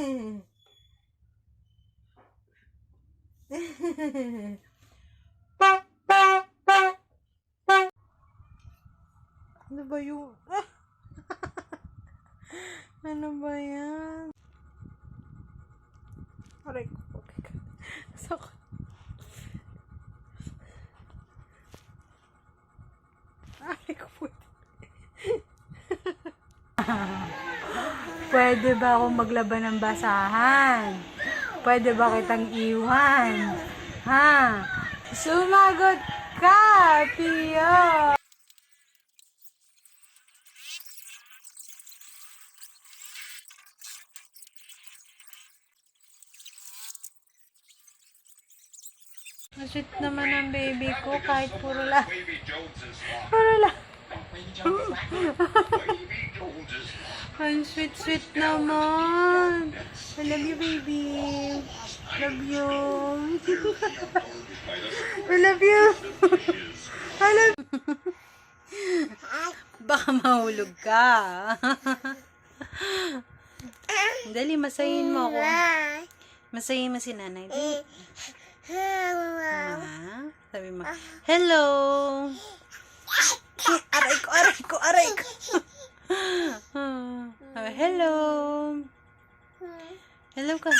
Ano ba yung... Ano ba yan? Aray ko. Okay. Sakot. Aray ko po. Pwede ba akong maglaban ng basahan? Pwede ba kitang iwan? Ha? Sumagot ka, Pio! Sweet naman ang baby ko kahit puro lang. Puro lang. Ang sweet naman. I love you, baby. Love you. I love you. I love you. Baka mahulog ka. Dali, masayin mo ako. Masayin mo si nanay. Dali. Sabi mo, hello. Aray ko. Hello. Hello ka.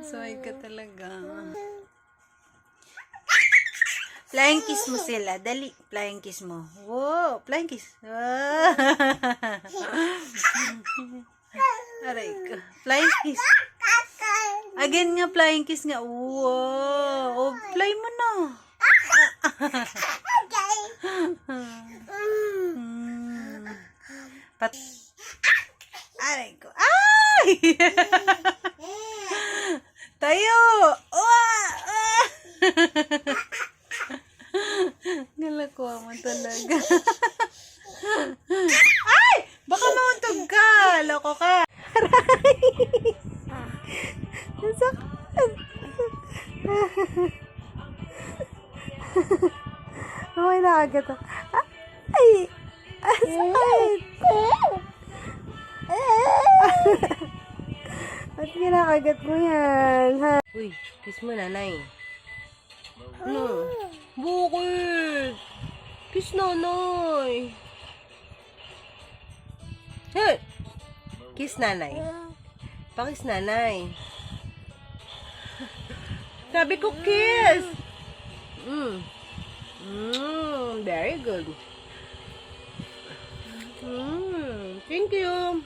Soy ka talaga. Flying kiss mo sila. Dali, flying kiss mo. Wow, flying kiss. Aray ko. Flying kiss. Again nga, flying kiss nga. Wow. Oh, fly mo na. Aray ko. Ay! Tayo! Nalakuha mo talaga. Ay! Baka mauntog ka. Loko ka. Aray! Nasaktan. Okay na agad. Ay! Asakit! Ba't kinakagat mo yan? Ha? Uy, kiss mo nanay. Ano? Bakit? Kiss nanay. Hey! Kiss nanay. Pakis nanay. Sabi ko kiss. Very good. Thank you.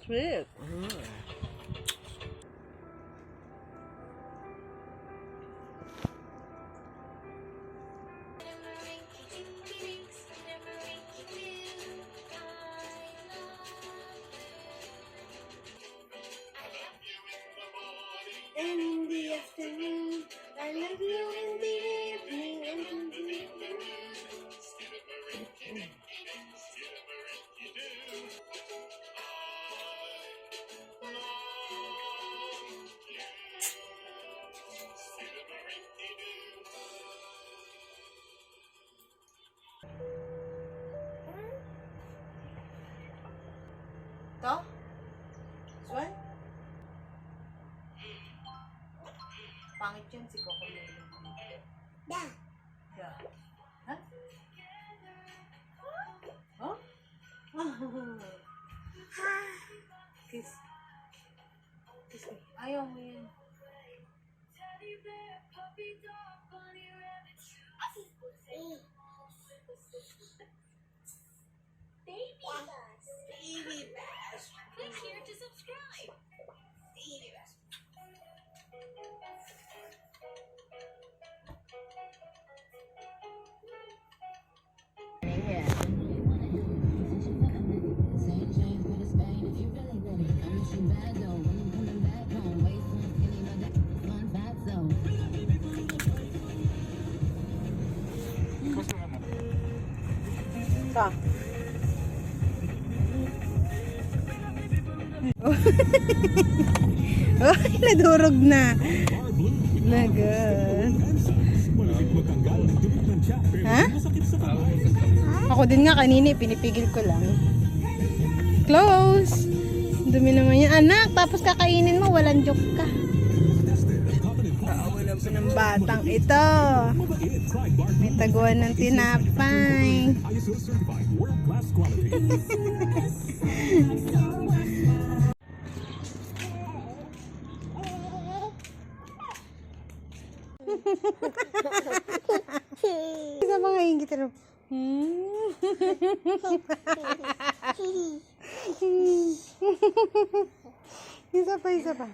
Sweet. And in the afternoon, I love you in the evening and in the evening. To? This one? Pangit yun si Coco Lily. Da. Da. Ha? Oh? Kiss. Kiss me. Ayaw mo yun. Baby Bass. Baby Bass. Click here to subscribe. Baby Bass. Ka. Ay, nadurog na. Nagan. Ha? Ako din nga kanina, pinipigil ko lang. Close! Dumi naman yan. Anak, tapos kakainin mo, walang joke ka. Wala pa ng batang ito. May taguan ng tinapay. Isa pa nga yung gitaro. Isa pa, isa pa.